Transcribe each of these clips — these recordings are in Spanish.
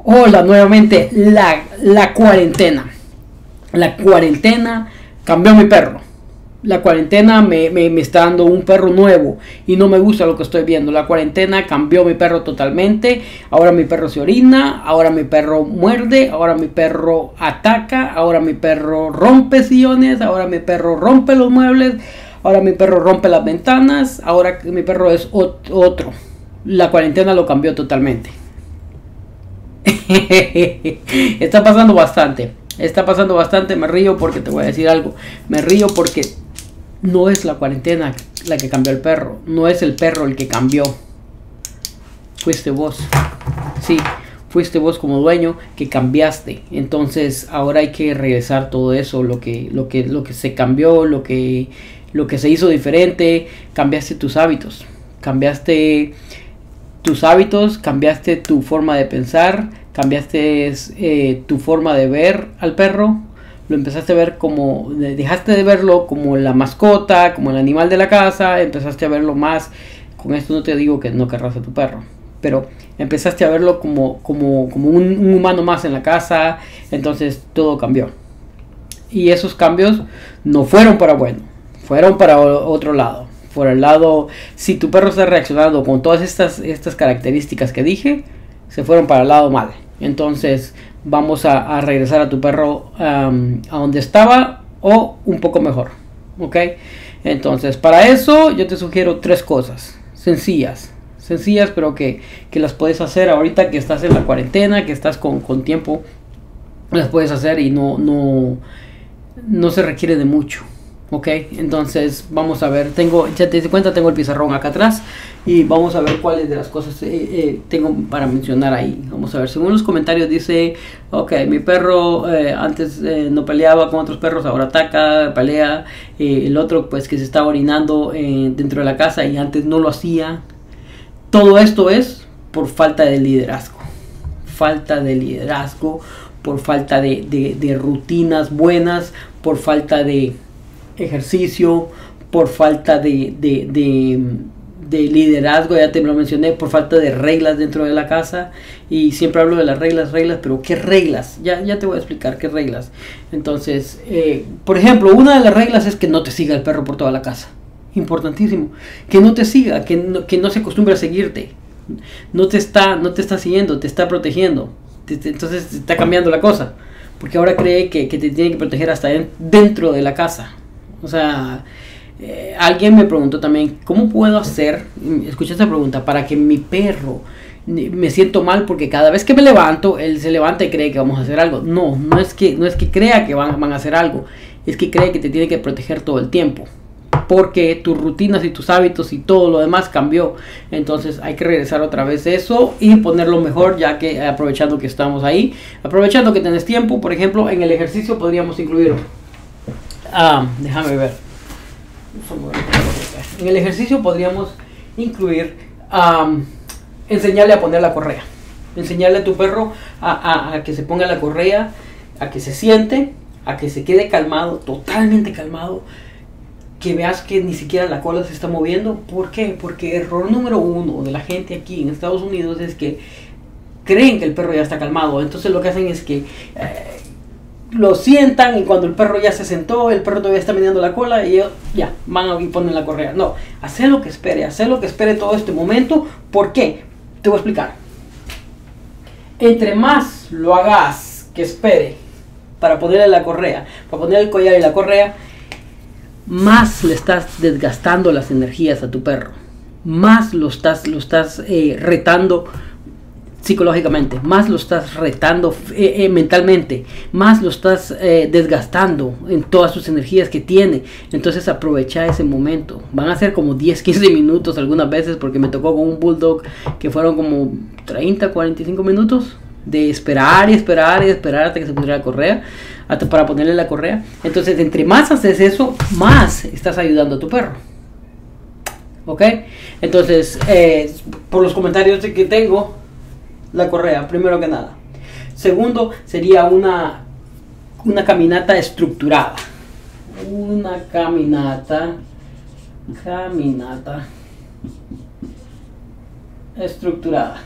Hola, nuevamente la cuarentena. La cuarentena cambió a mi perro. La cuarentena me está dando un perro nuevo y no me gusta lo que estoy viendo. La cuarentena cambió a mi perro totalmente. Ahora mi perro se orina, ahora mi perro muerde, ahora mi perro ataca, ahora mi perro rompe sillones, ahora mi perro rompe los muebles, ahora mi perro rompe las ventanas, ahora mi perro es otro. La cuarentena lo cambió totalmente. Está pasando bastante. Está pasando bastante. Me río porque te voy a decir algo. Me río porque no es la cuarentena la que cambió el perro. No es el perro el que cambió. Fuiste vos. Sí, fuiste vos como dueño que cambiaste. Entonces ahora hay que regresar todo eso. Lo que se cambió. Lo que se hizo diferente. Cambiaste tus hábitos. Cambiaste tus hábitos, cambiaste tu forma de pensar, cambiaste tu forma de ver al perro, lo empezaste a ver como, dejaste de verlo como la mascota, como el animal de la casa, empezaste a verlo más, con esto no te digo que no querrás a tu perro, pero empezaste a verlo como un humano más en la casa, entonces todo cambió. Y esos cambios no fueron para bueno, fueron para otro lado. Por el lado, si tu perro está reaccionando con todas estas características que dije, se fueron para el lado mal. Entonces vamos a regresar a tu perro a donde estaba o un poco mejor. ¿Ok? Entonces para eso yo te sugiero tres cosas sencillas pero que las puedes hacer ahorita que estás en la cuarentena, que estás con tiempo. Las puedes hacer y no se requiere de mucho. Ok, entonces vamos a ver, ya te das cuenta, tengo el pizarrón acá atrás y vamos a ver cuáles de las cosas tengo para mencionar ahí. Vamos a ver, según los comentarios dice, ok, mi perro antes no peleaba con otros perros, ahora ataca, pelea, el otro pues que se está orinando dentro de la casa y antes no lo hacía. Todo esto es por falta de liderazgo, por falta de rutinas buenas, por falta de ejercicio, por falta de liderazgo, ya te lo mencioné, por falta de reglas dentro de la casa. Y siempre hablo de las reglas, pero ¿qué reglas? Ya te voy a explicar qué reglas. Entonces, por ejemplo, una de las reglas es que no te siga el perro por toda la casa. Importantísimo, que no te siga, que no se acostumbre a seguirte. No te está siguiendo, te está protegiendo. Entonces te está cambiando la cosa, porque ahora cree que te tiene que proteger hasta dentro de la casa. O sea, alguien me preguntó también, ¿cómo puedo hacer, escucha esta pregunta, para que mi perro, me siento mal porque cada vez que me levanto, él se levanta y cree que vamos a hacer algo? No es que crea que van a hacer algo, es que cree que te tiene que proteger todo el tiempo, porque tus rutinas y tus hábitos y todo lo demás cambió. Entonces hay que regresar otra vez eso y ponerlo mejor, ya que aprovechando que estamos ahí, aprovechando que tenés tiempo. Por ejemplo, en el ejercicio podríamos incluir, déjame ver, en el ejercicio podríamos incluir enseñarle a poner la correa, enseñarle a tu perro a que se ponga la correa, a que se siente, a que se quede calmado, totalmente calmado, que veas que ni siquiera la cola se está moviendo. ¿Por qué? Porque error número uno de la gente aquí en Estados Unidos es que creen que el perro ya está calmado. Entonces lo que hacen es que lo sientan, y cuando el perro ya se sentó, el perro todavía está meneando la cola y ellos ya van y ponen la correa. No, haz lo que espere todo este momento. ¿Por qué? Te voy a explicar. Entre más lo hagas que espere para ponerle la correa, para poner el collar y la correa, más le estás desgastando las energías a tu perro, más lo estás retando psicológicamente, más lo estás retando mentalmente, más lo estás desgastando en todas sus energías que tiene. Entonces aprovecha ese momento. Van a ser como 10-15 minutos algunas veces, porque me tocó con un bulldog que fueron como 30-45 minutos de esperar hasta que se pusiera la correa, hasta para ponerle la correa. Entonces, entre más haces eso, más estás ayudando a tu perro. ¿Ok? Entonces, por los comentarios que tengo, la correa, primero que nada. Segundo, sería una caminata estructurada. Una caminata estructurada.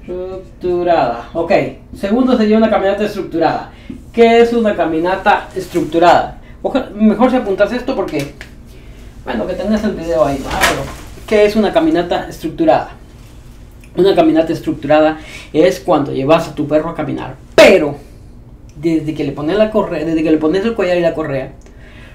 Estructurada. Ok. Segundo sería una caminata estructurada. ¿Qué es una caminata estructurada? Mejor si apuntas esto porque, bueno, que tengas el video ahí, ¿no? Pero, ¿qué es una caminata estructurada? Una caminata estructurada es cuando llevas a tu perro a caminar, pero desde que le pones la correa, desde que le pones el collar y la correa,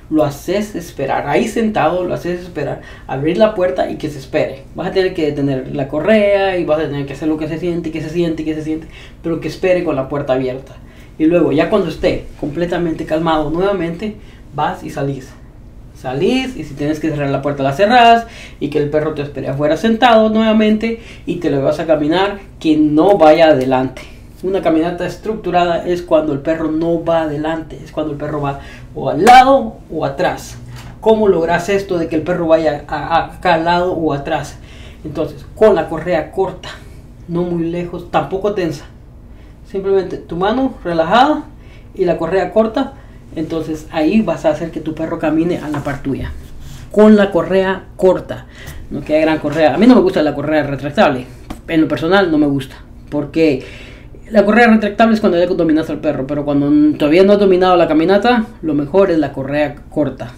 lo haces esperar, ahí sentado lo haces esperar, abrir la puerta y que se espere. Vas a tener que detener la correa y vas a tener que hacer lo que se siente, que se siente, que se siente, pero que espere con la puerta abierta. Y luego ya cuando esté completamente calmado nuevamente, vas y salís. Salís y si tienes que cerrar la puerta la cerrás y que el perro te espere afuera sentado nuevamente y te lo vas a caminar, que no vaya adelante. Una caminata estructurada es cuando el perro no va adelante, es cuando el perro va o al lado o atrás. ¿Cómo logras esto de que el perro vaya acá al lado o atrás? Entonces, con la correa corta, no muy lejos, tampoco tensa. Simplemente tu mano relajada y la correa corta. Entonces ahí vas a hacer que tu perro camine a la par tuya. Con la correa corta. No que hay gran correa. A mí no me gusta la correa retractable. En lo personal no me gusta. Porque la correa retractable es cuando ya dominas al perro. Pero cuando todavía no has dominado la caminata, lo mejor es la correa corta.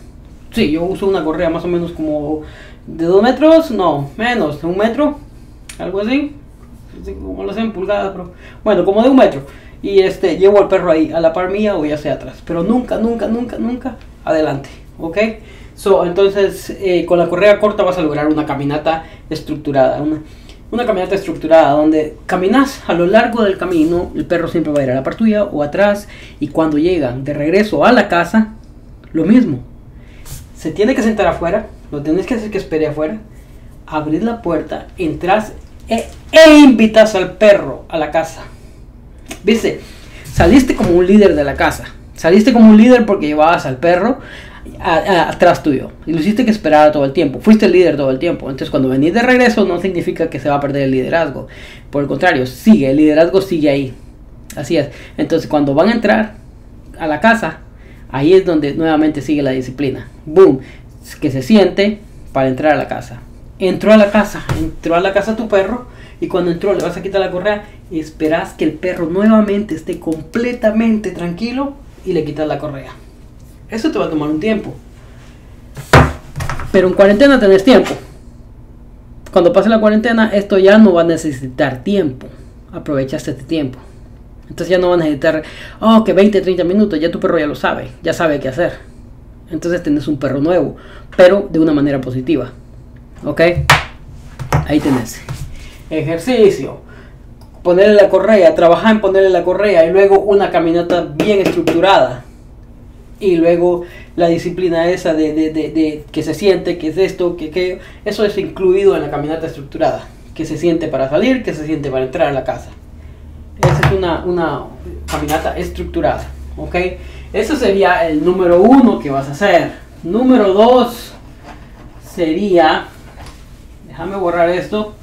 Sí, yo uso una correa más o menos como de 2 metros. No, menos, de 1 metro. Algo así. Como lo hacen pulgadas, pero bueno, como de 1 metro. Y llevo al perro ahí, a la par mía o ya sea atrás. Pero nunca, nunca, nunca, nunca adelante. ¿Ok? Entonces, con la correa corta vas a lograr una caminata estructurada. Una caminata estructurada donde caminas a lo largo del camino. El perro siempre va a ir a la par tuya o atrás. Y cuando llegan de regreso a la casa, lo mismo. Se tiene que sentar afuera. Lo tienes que hacer que espere afuera. Abrir la puerta, entras e invitas al perro a la casa. ¿Viste? Saliste como un líder de la casa. Saliste como un líder porque llevabas al perro atrás tuyo. Y lo hiciste que esperara todo el tiempo. Fuiste el líder todo el tiempo. Entonces cuando venís de regreso no significa que se va a perder el liderazgo. Por el contrario, sigue. El liderazgo sigue ahí. Así es. Entonces cuando van a entrar a la casa, ahí es donde nuevamente sigue la disciplina. Boom. Que se siente para entrar a la casa. Entró a la casa tu perro. Y cuando entró le vas a quitar la correa y esperas que el perro nuevamente esté completamente tranquilo y le quitas la correa. Eso te va a tomar un tiempo. Pero en cuarentena tenés tiempo. Cuando pase la cuarentena esto ya no va a necesitar tiempo. Aprovechaste este tiempo. Entonces ya no va a necesitar, que 20, 30 minutos. Ya tu perro ya lo sabe. Ya sabe qué hacer. Entonces tenés un perro nuevo. Pero de una manera positiva. ¿Ok? Ahí tenés. Ejercicio, ponerle la correa, trabajar en ponerle la correa y luego una caminata bien estructurada y luego la disciplina esa de que se siente, que es esto, que aquello, eso es incluido en la caminata estructurada, que se siente para salir, que se siente para entrar a la casa. Esa es una caminata estructurada, ¿ok? Eso sería el número 1 que vas a hacer. Número 2 sería, déjame borrar esto.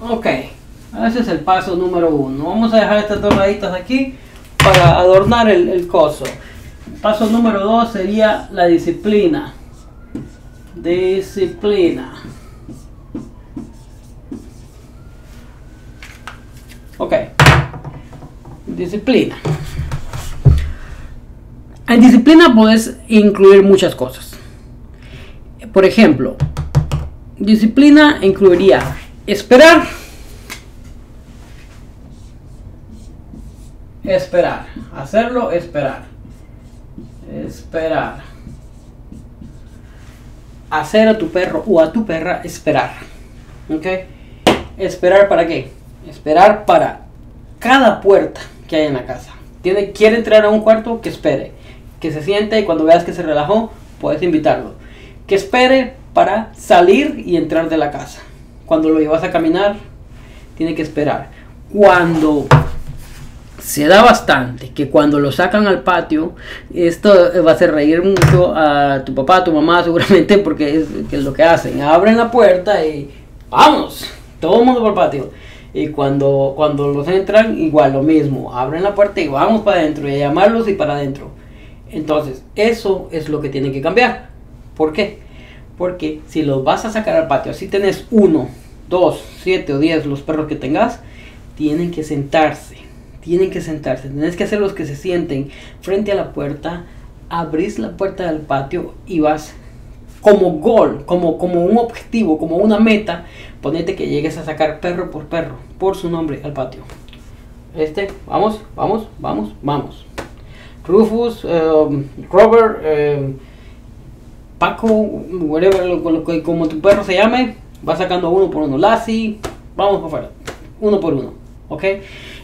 Ok, ese es el paso número 1. Vamos a dejar estas 2 rayitas aquí para adornar el coso. Paso número 2 sería la disciplina. Disciplina. Ok. Disciplina. En disciplina puedes incluir muchas cosas. Por ejemplo, disciplina incluiría esperar. Esperar. Hacerlo, esperar. Esperar. Hacer a tu perro o a tu perra esperar. ¿Ok? ¿Esperar para qué? Esperar para cada puerta que hay en la casa. Quiere entrar a un cuarto, que espere. Que se siente y cuando veas que se relajó, puedes invitarlo. Que espere para salir y entrar de la casa. Cuando lo llevas a caminar, tiene que esperar. Cuando se da bastante, que cuando lo sacan al patio, esto va a hacer reír mucho a tu papá, a tu mamá seguramente, porque es lo que hacen. Abren la puerta y ¡vamos! Todo el mundo por el patio. Y cuando los entran, igual lo mismo. Abren la puerta y vamos para adentro, y a llamarlos y para adentro. Entonces, eso es lo que tiene que cambiar. ¿Por qué? Porque si los vas a sacar al patio, si tenés 1, 2, 7 o 10, los perros que tengas, tienen que sentarse. Tienen que sentarse. Tienes que hacerlos que se sienten frente a la puerta. Abrís la puerta del patio y vas como gol, como un objetivo, como una meta. Ponete que llegues a sacar perro, por su nombre al patio. Vamos. Rufus, Robert, Paco, whatever, como tu perro se llame, va sacando uno por uno. Lassie, vamos para afuera, uno por uno, ¿ok?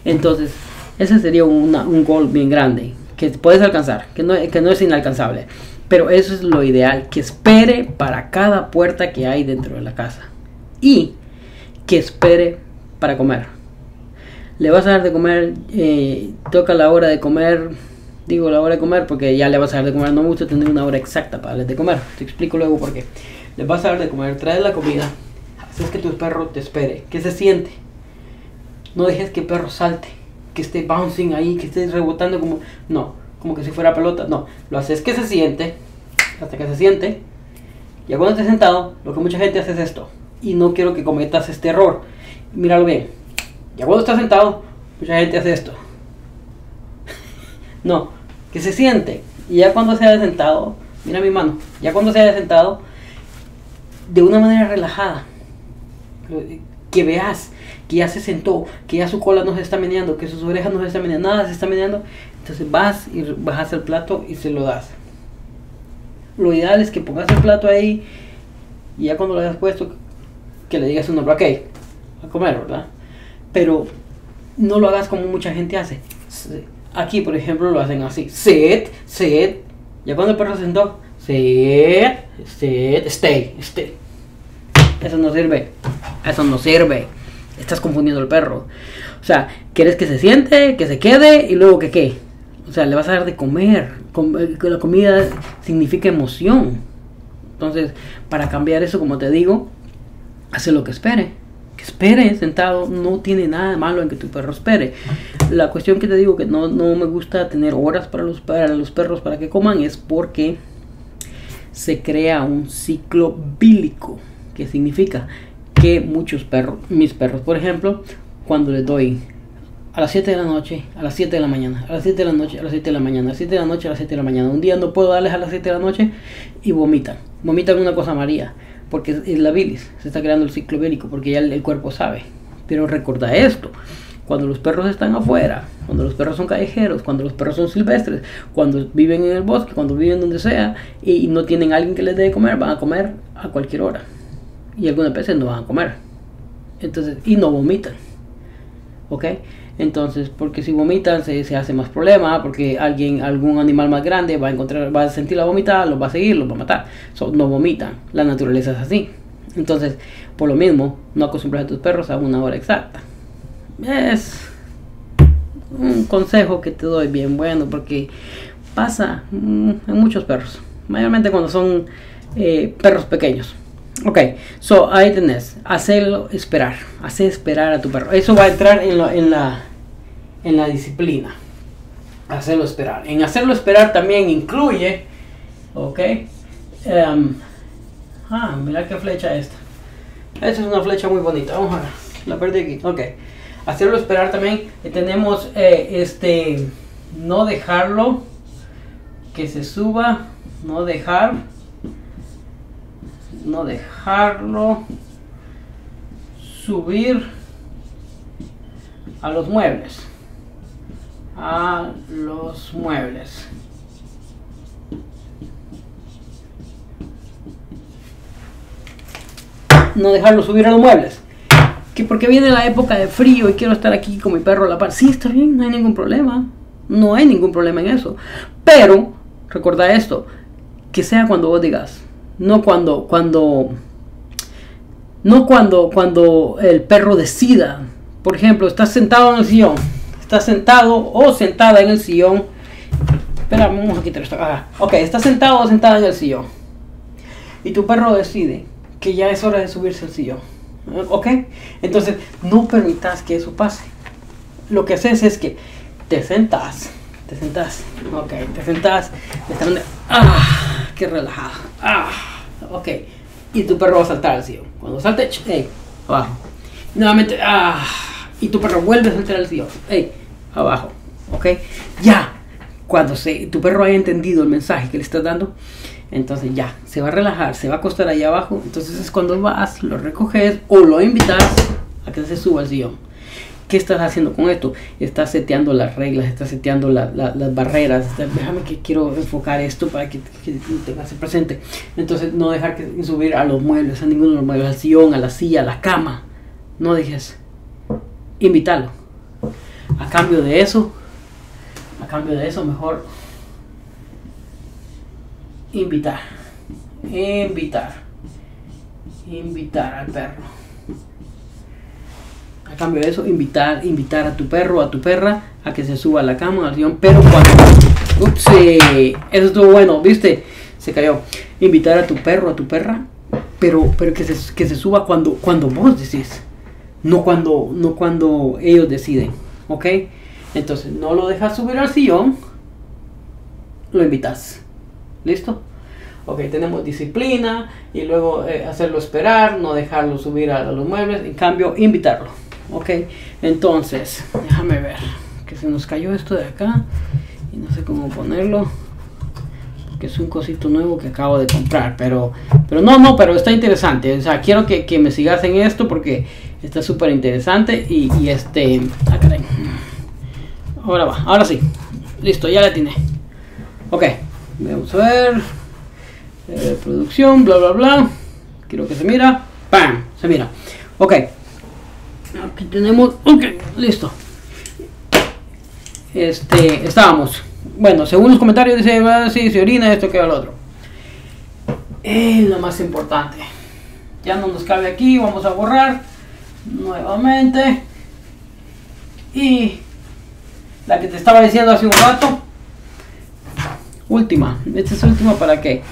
Entonces, ese sería un gol bien grande, que puedes alcanzar, que no es inalcanzable. Pero eso es lo ideal, que espere para cada puerta que hay dentro de la casa. Y que espere para comer. Le vas a dar de comer, toca la hora de comer. Digo la hora de comer porque ya le vas a dar de comer. No me gusta tener una hora exacta para darles de comer. Te explico luego por qué. Le vas a dar de comer, traes la comida. Haces que tu perro te espere, que se siente. No dejes que el perro salte, que esté bouncing ahí, que esté rebotando como que si fuera pelota. No, lo haces que se siente, hasta que se siente. Ya cuando estés sentado, lo que mucha gente hace es esto. Y no quiero que cometas este error. Míralo bien. Ya cuando estás sentado, mucha gente hace esto. No, que se siente. Y ya cuando se haya sentado, mira mi mano, ya cuando se haya sentado, de una manera relajada, que veas que ya se sentó, que ya su cola no se está meneando, que sus orejas no se están meneando, nada se está meneando. Entonces vas y bajas el plato y se lo das. Lo ideal es que pongas el plato ahí y ya cuando lo hayas puesto, que le digas a un hombre, ok, a comer, ¿verdad? Pero no lo hagas como mucha gente hace. Aquí, por ejemplo, lo hacen así. Sit. Ya cuando el perro se sentó, sit, stay. Eso no sirve. Estás confundiendo al perro. O sea, quieres que se siente, que se quede y luego que qué. O sea, le vas a dar de comer. La comida significa emoción. Entonces, para cambiar eso, como te digo, hace lo que espere. Que espere sentado, no tiene nada de malo en que tu perro espere. La cuestión que te digo que no me gusta tener horas para los perros para que coman es porque se crea un ciclo bílico, que significa que mis perros, por ejemplo, cuando les doy a las 7 de la noche, a las 7 de la mañana, a las 7 de la noche, a las 7 de la mañana, a las 7 de la noche, a las 7 de la mañana, un día no puedo darles a las 7 de la noche y vomitan una cosa amarilla. Porque es la bilis, se está creando el ciclo bílico, porque ya el cuerpo sabe. Pero recuerda esto, cuando los perros están afuera, cuando los perros son callejeros, cuando los perros son silvestres, cuando viven en el bosque, cuando viven donde sea, y no tienen a alguien que les dé de comer, van a comer a cualquier hora. Y algunas veces no van a comer. Entonces, y no vomitan. ¿Ok? Entonces, porque si vomitan se hace más problema, porque algún animal más grande va a sentir la vomitada, los va a seguir, los va a matar. No vomitan, la naturaleza es así. Entonces, por lo mismo, no acostumbras a tus perros a una hora exacta. Es un consejo que te doy bien bueno, porque pasa en muchos perros, mayormente cuando son perros pequeños. Ok, ahí tenés, hacerlo esperar, hacer esperar a tu perro. Eso va a entrar en la disciplina. Hacerlo esperar. En hacerlo esperar también incluye, ok, mira qué flecha esta. Esta es una flecha muy bonita. Vamos a ver, la perdí aquí. Ok, hacerlo esperar también. Tenemos no dejarlo que se suba, no dejarlo subir a los muebles. No dejarlo subir a los muebles. Que porque viene la época de frío y quiero estar aquí con mi perro a la par. Sí, está bien, no hay ningún problema. No hay ningún problema en eso. Pero, recuerda esto, que sea cuando vos digas. No cuando el perro decida. Por ejemplo, estás sentado en el sillón. Estás sentado o sentada en el sillón. Espera, vamos a quitar esto. Ok, estás sentado o sentada en el sillón. Y tu perro decide que ya es hora de subirse al sillón. Ok, entonces no permitas que eso pase. Lo que haces es que te sentás. Ok, te sentás. Qué relajado. Ok, y tu perro va a saltar al sillón. Cuando salte, abajo. Nuevamente, y tu perro vuelve a saltar al sillón. Ey, abajo. ¿Ok? Ya. Cuando tu perro haya entendido el mensaje que le estás dando, entonces ya, se va a relajar, se va a acostar ahí abajo. Entonces es cuando vas, lo recoges o lo invitas a que se suba al sillón. ¿Qué estás haciendo con esto? Estás seteando las reglas, estás seteando las barreras. Déjame que quiero enfocar esto para que tengas presente. Entonces no dejar que subir a los muebles, a ninguno de los muebles, al sillón, a la silla, a la cama. No dejes. Invítalo. A cambio de eso, mejor invitar al perro. A cambio de eso, invitar a tu perro o a tu perra a que se suba a la cama, al sillón, pero cuando... Ups, eso estuvo bueno, ¿viste? Se cayó. Invitar a tu perro o a tu perra, pero que se suba cuando vos decís. No cuando ellos deciden, ¿ok? Entonces, no lo dejas subir al sillón, lo invitas. ¿Listo? Ok, tenemos disciplina y luego hacerlo esperar, no dejarlo subir a los muebles, en cambio, invitarlo. Ok, entonces, déjame ver, que se nos cayó esto de acá y no sé cómo ponerlo, que es un cosito nuevo que acabo de comprar, pero pero está interesante. O sea, quiero que me sigas en esto porque está súper interesante y caray. Ahora sí, listo, ya la tiene. Ok, vamos a ver, producción, bla bla bla, quiero que se mira, ¡pam! Se mira. Ok, aquí tenemos, ok, listo. Estábamos, bueno, según los comentarios dice, sí, se orina, esto que va lo otro. Lo más importante, ya no nos cabe aquí, vamos a borrar nuevamente. Y la que te estaba diciendo hace un rato, última, esta es última para que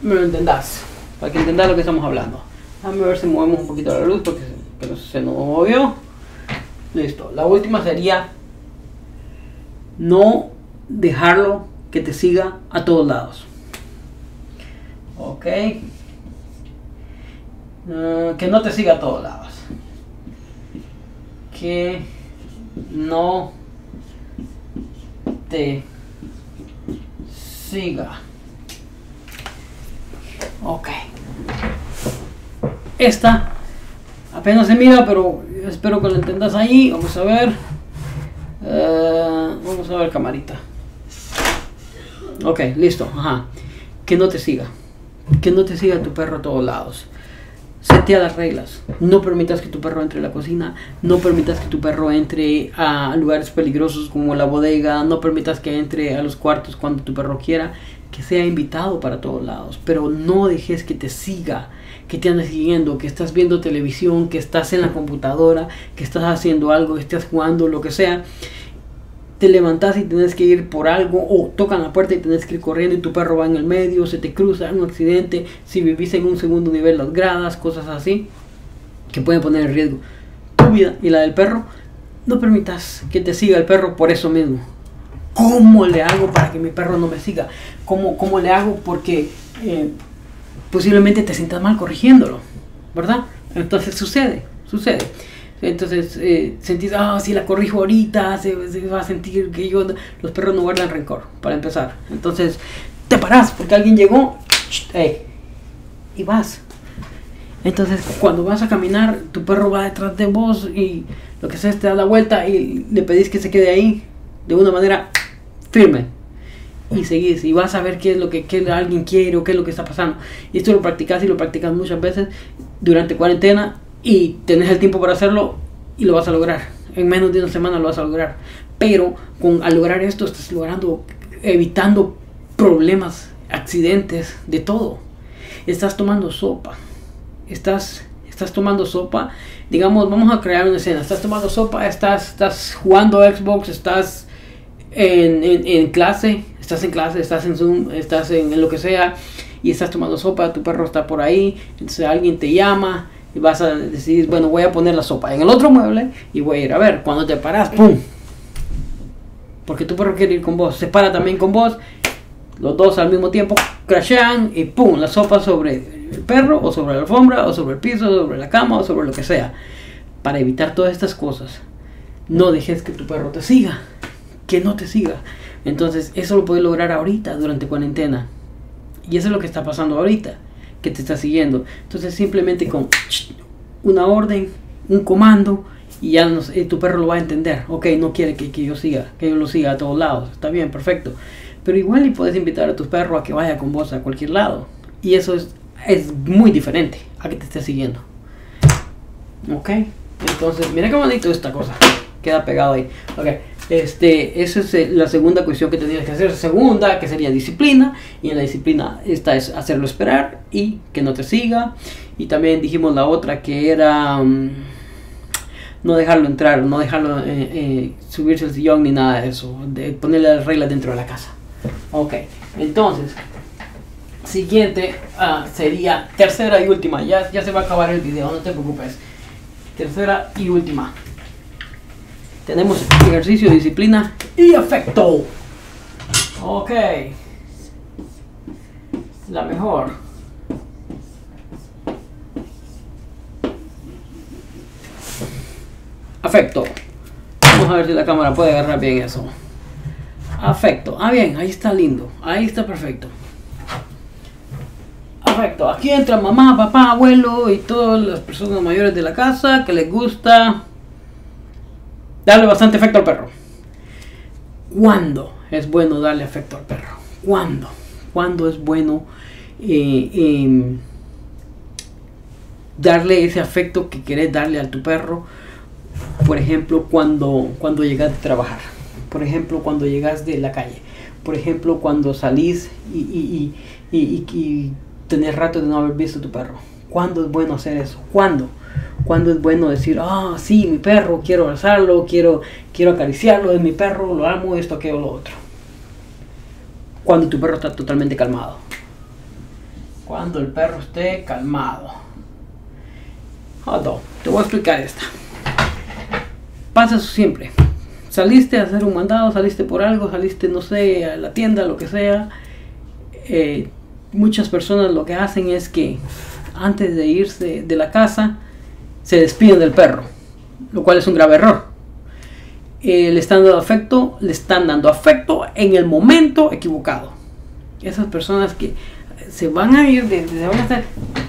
me lo entendas, para que entendas lo que estamos hablando. Déjame ver si movemos un poquito la luz porque se nos movió. Listo, la última sería no dejarlo que te siga a todos lados. Ok, que no te siga a todos lados, que no te siga. Ok, esta apenas se mira, pero espero que lo entendas ahí. Vamos a ver, camarita. Ok, listo. Ajá. Que no te siga tu perro a todos lados. Setea las reglas. No permitas que tu perro entre a la cocina. No permitas que tu perro entre a lugares peligrosos como la bodega. No permitas que entre a los cuartos cuando tu perro quiera. Que sea invitado para todos lados. Pero no dejes que te siga, que te ande siguiendo, que estás viendo televisión, que estás en la computadora, que estás haciendo algo, que estás jugando, lo que sea. Te levantas y tienes que ir por algo, o tocan la puerta y tienes que ir corriendo y tu perro va en el medio, se te cruza un accidente, si vivís en un segundo nivel, las gradas, cosas así que pueden poner en riesgo tu vida y la del perro. No permitas que te siga el perro por eso mismo. ¿Cómo le hago para que mi perro no me siga? ¿Cómo le hago? Porque posiblemente te sientas mal corrigiéndolo, ¿verdad? Entonces sucede. Entonces sentís, si la corrijo ahorita, se va a sentir que los perros no guardan rencor, para empezar. Entonces te parás porque alguien llegó, y vas. Entonces cuando vas a caminar, tu perro va detrás de vos y lo que sea, te da la vuelta y le pedís que se quede ahí de una manera firme. Y seguís y vas a ver qué es lo que alguien quiere o qué es lo que está pasando. Y esto lo practicas muchas veces durante cuarentena. Y tenés el tiempo para hacerlo y lo vas a lograr. En menos de una semana lo vas a lograr. Pero al lograr esto estás evitando problemas, accidentes, de todo. Estás tomando sopa. Estás tomando sopa. Digamos, vamos a crear una escena. Estás tomando sopa, estás jugando Xbox, estás en clase, estás en Zoom, estás en lo que sea. Y estás tomando sopa, tu perro está por ahí. Entonces alguien te llama. Y vas a decidir, bueno, voy a poner la sopa en el otro mueble y voy a ir a ver. Cuando te paras, ¡pum! Porque tu perro quiere ir con vos. Se para también con vos. Los dos al mismo tiempo. crashean y pum, la sopa sobre el perro o sobre la alfombra o sobre el piso, sobre la cama o sobre lo que sea. Para evitar todas estas cosas, no dejes que tu perro te siga, que no te siga. Entonces eso lo puedes lograr ahorita durante cuarentena, y eso es lo que está pasando ahorita, que te está siguiendo. Entonces simplemente con una orden, un comando, y ya tu perro lo va a entender. Ok, no quiere que yo lo siga a todos lados. Está bien, perfecto. Pero igual y puedes invitar a tu perro a que vaya con vos a cualquier lado, y eso es muy diferente a que te esté siguiendo. Ok, entonces mira qué bonito esta cosa, queda pegado ahí. Ok, esa es la segunda cuestión que tendrías que hacer. Segunda, que sería disciplina, y en la disciplina esta es hacerlo esperar y que no te siga. Y también dijimos la otra, que era no dejarlo entrar, no dejarlo subirse al sillón ni nada de eso, de ponerle las reglas dentro de la casa. Ok, entonces siguiente sería tercera y última. Ya se va a acabar el video, no te preocupes. Tercera y última. Tenemos ejercicio, disciplina y afecto. Ok. La mejor. Afecto. Vamos a ver si la cámara puede agarrar bien eso. Afecto. Bien, ahí está lindo. Ahí está perfecto. Afecto. Aquí entra mamá, papá, abuelo y todas las personas mayores de la casa que les gusta darle bastante afecto al perro. ¿Cuándo es bueno darle afecto al perro? ¿Cuándo? ¿Cuándo es bueno darle ese afecto que querés darle a tu perro? Por ejemplo, cuando llegas de trabajar. Por ejemplo, cuando llegas de la calle. Por ejemplo, cuando salís y tenés rato de no haber visto a tu perro. ¿Cuándo es bueno hacer eso? ¿Cuándo? ¿Cuándo es bueno decir, sí, mi perro, quiero abrazarlo, quiero acariciarlo, es mi perro, lo amo, esto, aquello, lo otro? Cuando tu perro está totalmente calmado. Cuando el perro esté calmado. No, te voy a explicar esta. Pasa eso siempre. Saliste a hacer un mandado, saliste por algo, saliste, no sé, a la tienda, lo que sea. Muchas personas lo que hacen es que antes de irse de la casa se despiden del perro, lo cual es un grave error. Le están dando afecto en el momento equivocado. Esas personas que se van a ir, se van a estar,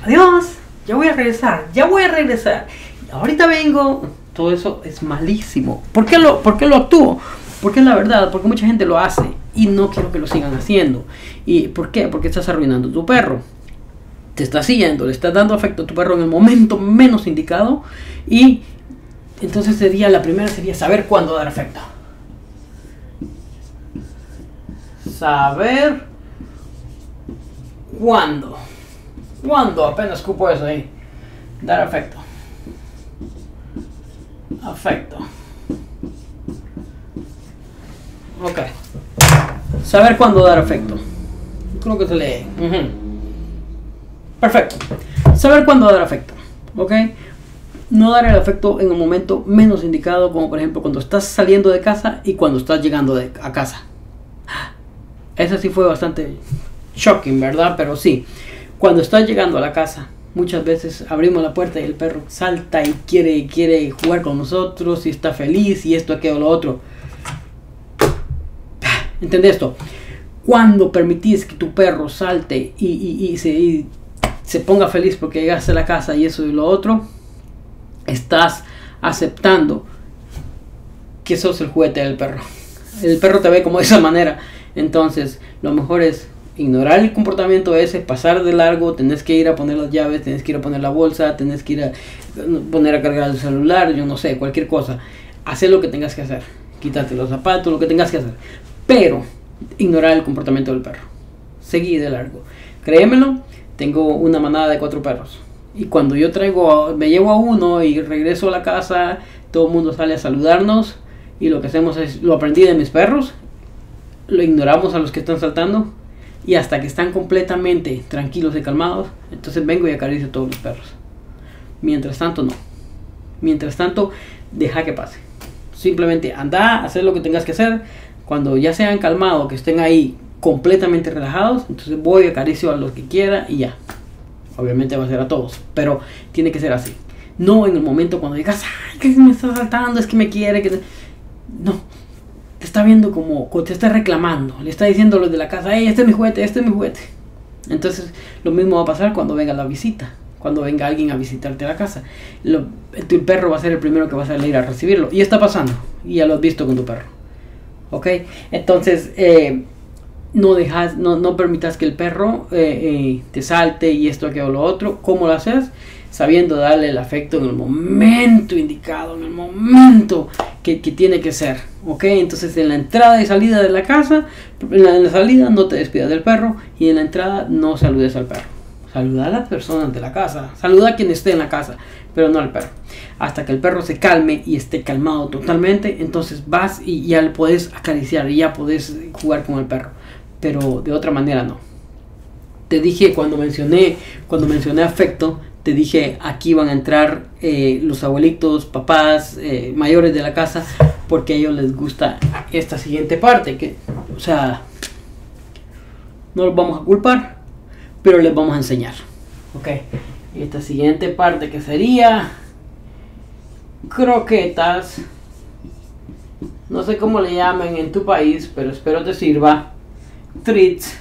adiós, ya voy a regresar, ahorita vengo. Todo eso es malísimo. ¿Por qué lo actúo? Porque es la verdad, porque mucha gente lo hace y no quiero que lo sigan haciendo. ¿Y por qué? Porque estás arruinando a tu perro. Te estás siguiendo, le estás dando afecto a tu perro en el momento menos indicado. Y entonces la primera sería saber cuándo dar afecto. Saber cuándo. ¿Cuándo? Apenas cupo eso ahí. Dar afecto. Afecto. Ok. Saber cuándo dar afecto. Creo que se lee. Perfecto. Saber cuándo dar afecto. Ok. No dar el afecto en el momento menos indicado, como por ejemplo cuando estás saliendo de casa y cuando estás llegando a casa. Esa sí fue bastante shocking, ¿verdad? Pero sí. Cuando estás llegando a la casa, muchas veces abrimos la puerta y el perro salta y quiere jugar con nosotros y está feliz y esto, aquello, lo otro. ¿Entendés esto? Cuando permitís que tu perro salte y se ponga feliz porque llegaste a la casa y eso y lo otro, estás aceptando que sos el juguete del perro. El perro te ve como de esa manera. Entonces, lo mejor es ignorar el comportamiento ese, pasar de largo. Tenés que ir a poner las llaves, tenés que ir a poner la bolsa, tenés que ir a poner a cargar el celular, yo no sé, cualquier cosa. Hacer lo que tengas que hacer, quítate los zapatos, lo que tengas que hacer, pero ignorar el comportamiento del perro. Seguí de largo. Créemelo, tengo una manada de 4 perros y cuando yo me llevo a uno y regreso a la casa, todo el mundo sale a saludarnos y lo que hacemos es, lo aprendí de mis perros, lo ignoramos a los que están saltando. Y hasta que están completamente tranquilos y calmados, entonces vengo y acaricio a todos los perros. Mientras tanto, no. Mientras tanto, deja que pase. Simplemente anda, hacer lo que tengas que hacer. Cuando ya se hayan calmado, que estén ahí completamente relajados, entonces voy, acaricio a los que quiera y ya. Obviamente va a ser a todos, pero tiene que ser así. No en el momento cuando digas, ay, que me está saltando, es que me quiere, que... No, te está viendo como te está reclamando, le está diciendo a los de la casa, hey, este es mi juguete, este es mi juguete. Entonces lo mismo va a pasar cuando venga la visita, cuando venga alguien a visitarte a la casa. Tu perro va a ser el primero que va a salir a recibirlo, y está pasando, y ya lo has visto con tu perro. ¿Ok? Entonces, no permitas que el perro te salte y esto, aquello o lo otro. ¿Cómo lo haces? Sabiendo darle el afecto en el momento indicado, en el momento que tiene que ser. ¿Ok? Entonces en la entrada y salida de la casa, en la salida no te despidas del perro, y en la entrada no saludes al perro. Saluda a las personas de la casa, saluda a quien esté en la casa, pero no al perro. Hasta que el perro se calme y esté calmado totalmente, entonces vas y ya le puedes acariciar y ya puedes jugar con el perro. Pero de otra manera no. Te dije cuando mencioné afecto, te dije aquí van a entrar los abuelitos, papás, mayores de la casa, porque a ellos les gusta esta siguiente parte, que, o sea, no los vamos a culpar, pero les vamos a enseñar. Ok, esta siguiente parte que sería croquetas, no sé cómo le llaman en tu país, pero espero te sirva. Treats,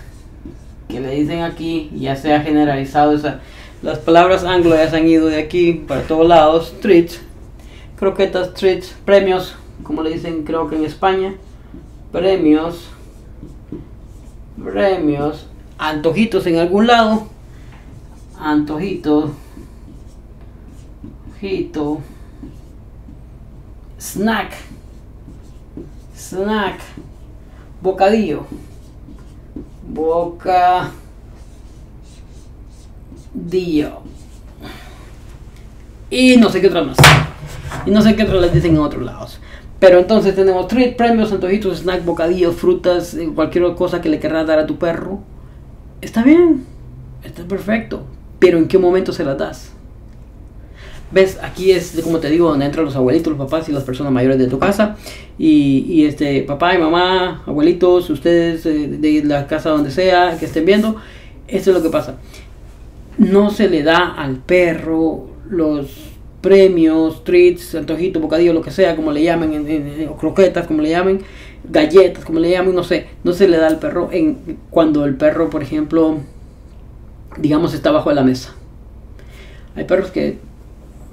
que le dicen aquí, ya se ha generalizado las palabras anglo ya se han ido de aquí para todos lados. Treats, croquetas, treats, premios, como le dicen creo que en España, premios, antojitos en algún lado, antojito, snack, bocadillo, y no sé qué otras más, y no sé qué otras les dicen en otros lados. Pero entonces tenemos treat, premios, antojitos, snack, bocadillos, frutas, cualquier cosa que le querrás dar a tu perro. Está bien, está perfecto, pero ¿en qué momento se las das? ¿Ves? Aquí es, como te digo, donde entran los abuelitos, los papás y las personas mayores de tu casa. Y papá y mamá, abuelitos, ustedes de la casa donde sea que estén viendo, esto es lo que pasa. No se le da al perro los premios, treats, antojito, bocadillo, lo que sea, como le llamen, o croquetas, como le llamen, galletas, como le llamen, no sé. No se le da al perro cuando el perro, por ejemplo, digamos, está bajo la mesa. Hay perros que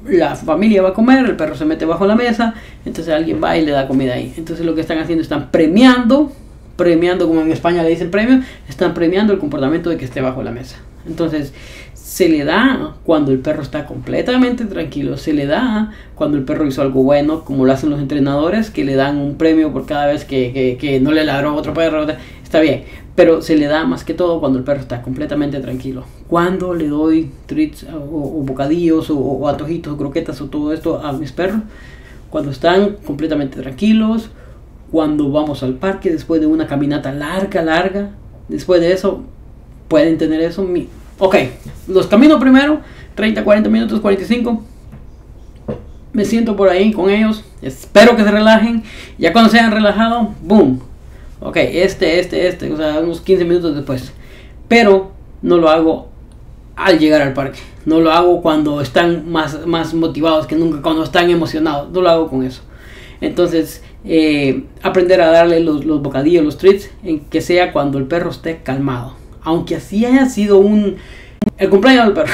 la familia va a comer, el perro se mete bajo la mesa, entonces alguien va y le da comida ahí. Entonces lo que están haciendo, están premiando, como en España le dicen premio, están premiando el comportamiento de que esté bajo la mesa. Entonces se le da cuando el perro está completamente tranquilo, se le da cuando el perro hizo algo bueno, como lo hacen los entrenadores, que le dan un premio por cada vez que no le ladró a otro perro. Está bien, pero se le da más que todo cuando el perro está completamente tranquilo. Cuando le doy treats o bocadillos o antojitos o croquetas o todo esto a mis perros, cuando están completamente tranquilos, cuando vamos al parque después de una caminata larga, después de eso pueden tener eso. Ok, los camino primero 30, 40 minutos, 45, me siento por ahí con ellos, espero que se relajen, ya cuando se hayan relajado, boom. Ok, o sea, unos 15 minutos después. Pero no lo hago al llegar al parque. No lo hago cuando están más motivados que nunca, cuando están emocionados. No lo hago con eso. Entonces, aprender a darle los bocadillos, los treats, en que sea cuando el perro esté calmado. Aunque así haya sido el cumpleaños del perro.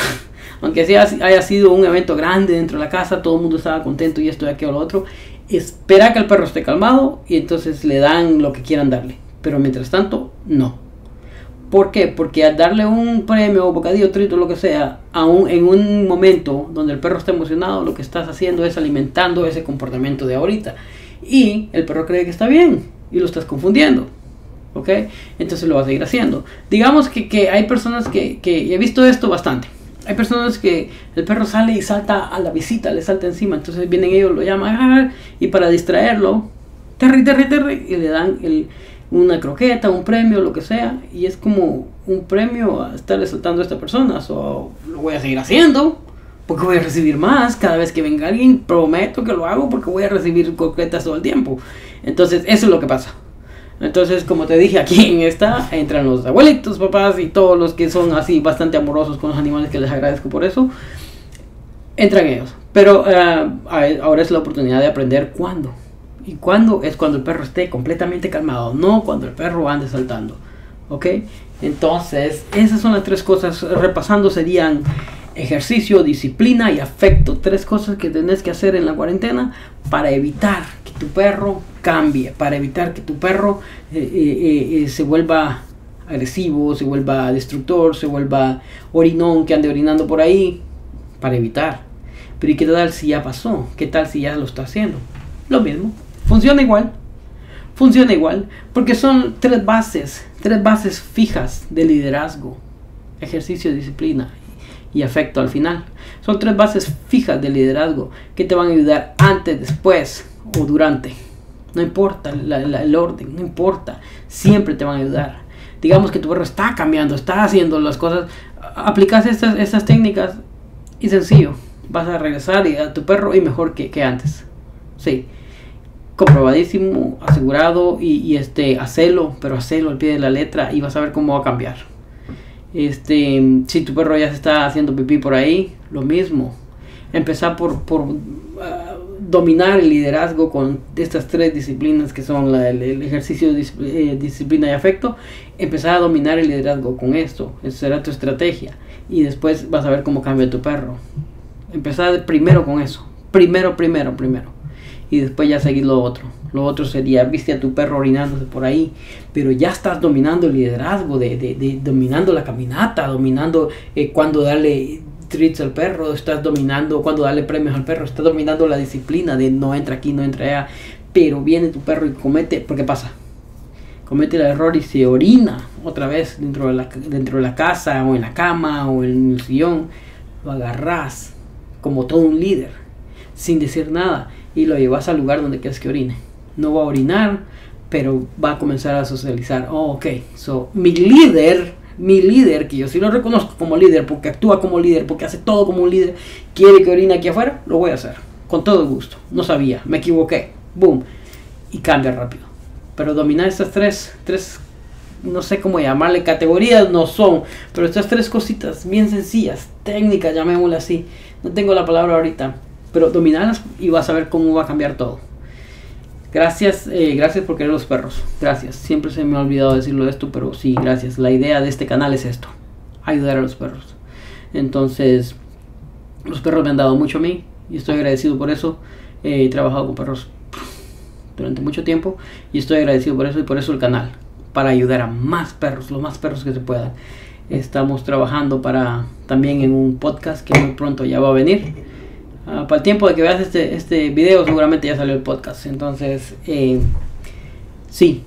Aunque así haya sido un evento grande dentro de la casa, todo el mundo estaba contento y esto y aquello o lo otro. Espera que el perro esté calmado y entonces le dan lo que quieran darle. Pero mientras tanto, no. ¿Por qué? Porque al darle un premio, bocadillo, trito, lo que sea, en un momento donde el perro está emocionado, lo que estás haciendo es alimentando ese comportamiento de ahorita. Y el perro cree que está bien y lo estás confundiendo. ¿Ok? Entonces lo va a seguir haciendo. Digamos que hay personas que he visto esto bastante. Hay personas que el perro sale y salta a la visita, le salta encima. Entonces vienen ellos, lo llaman y para distraerlo, Terry, y le dan una croqueta, un premio, lo que sea. Y es como un premio a estarle saltando a esta persona. So, lo voy a seguir haciendo porque voy a recibir más. Cada vez que venga alguien, prometo que lo hago porque voy a recibir croquetas todo el tiempo. Entonces eso es lo que pasa. Entonces, como te dije, aquí en esta entran los abuelitos, papás y todos los que son así bastante amorosos con los animales, que les agradezco por eso. Entran ellos. Pero ahora es la oportunidad de aprender cuándo. Y cuándo es cuando el perro esté completamente calmado, no cuando el perro ande saltando. ¿Ok? Entonces, esas son las 3 cosas. Repasando, serían ejercicio, disciplina y afecto. 3 cosas que tenés que hacer en la cuarentena para evitar que tu perro cambie, para evitar que tu perro se vuelva agresivo, se vuelva destructor, se vuelva orinón, que ande orinando por ahí, para evitar. Pero ¿y qué tal si ya pasó? ¿Qué tal si ya lo está haciendo? Lo mismo, funciona igual, porque son 3 bases fijas de liderazgo: ejercicio, disciplina y afecto al final. Son 3 bases fijas de liderazgo que te van a ayudar antes, después o durante. No importa el orden, no importa, siempre te van a ayudar. Digamos que tu perro está cambiando, está haciendo las cosas, aplicas estas técnicas y sencillo, vas a regresar a tu perro y mejor que antes. Sí, comprobadísimo, asegurado, y hacelo, pero hacelo al pie de la letra y vas a ver cómo va a cambiar. Si tu perro ya se está haciendo pipí por ahí, lo mismo. Empezar por dominar el liderazgo con estas 3 disciplinas que son el ejercicio, disciplina y afecto. Empezar a dominar el liderazgo con esto. Esa será tu estrategia. Y después vas a ver cómo cambia tu perro. Empezar primero con eso. Primero. Y después ya seguir lo otro. Lo otro sería, viste a tu perro orinándose por ahí, pero ya estás dominando el liderazgo, dominando la caminata, dominando cuando darle treats al perro, estás dominando cuando darle premios al perro, estás dominando la disciplina de no entra aquí, no entra allá. Pero viene tu perro y comete, ¿por qué pasa? Comete el error y se orina otra vez dentro de la casa, o en la cama, o en el sillón. Lo agarrás como todo un líder, sin decir nada, y lo llevas al lugar donde quieres que orine. No va a orinar, pero va a comenzar a socializar. Oh, ok, mi líder, que yo sí lo reconozco como líder, porque actúa como líder, porque hace todo como un líder, quiere que orine aquí afuera, lo voy a hacer, con todo gusto. No sabía, me equivoqué, boom, y cambia rápido. Pero dominar estas tres, no sé cómo llamarle, categorías no son, pero estas 3 cositas bien sencillas, técnicas, llamémosle así, no tengo la palabra ahorita, pero dominarlas y vas a ver cómo va a cambiar todo. Gracias por querer los perros. Gracias. Siempre se me ha olvidado decirlo esto, pero sí, gracias. La idea de este canal es esto: ayudar a los perros. Entonces, los perros me han dado mucho a mí y estoy agradecido por eso. He trabajado con perros durante mucho tiempo y estoy agradecido por eso, y por eso el canal, para ayudar a más perros, los más perros que se puedan. Estamos trabajando también en un podcast que muy pronto ya va a venir. Para el tiempo de que veas este video seguramente ya salió el podcast. Entonces sí,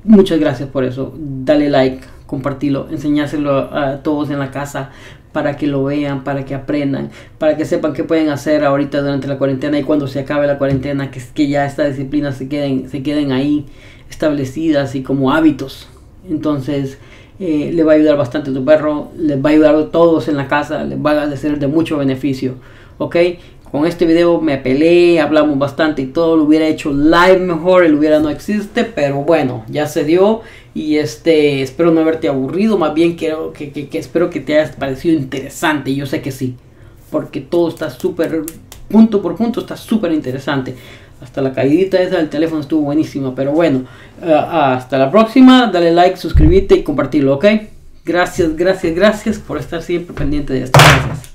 muchas gracias por eso. Dale like, compartilo, enseñáselo a todos en la casa para que lo vean, para que aprendan, para que sepan qué pueden hacer ahorita durante la cuarentena, y cuando se acabe la cuarentena que ya estas disciplinas se queden ahí establecidas y como hábitos. Entonces le va a ayudar bastante a tu perro, les va a ayudar a todos en la casa, les va a ser de mucho beneficio. Ok, con este video me peleé, hablamos bastante y todo. Lo hubiera hecho live mejor, el hubiera no existe, pero bueno, ya se dio. Y espero no haberte aburrido, más bien quiero que espero que te haya parecido interesante. Yo sé que sí, porque todo está súper, punto por punto, está súper interesante. Hasta la caidita esa del teléfono estuvo buenísima. Pero bueno, hasta la próxima. Dale like, suscríbete y compartirlo, ¿ok? Gracias por estar siempre pendiente de esto. Gracias.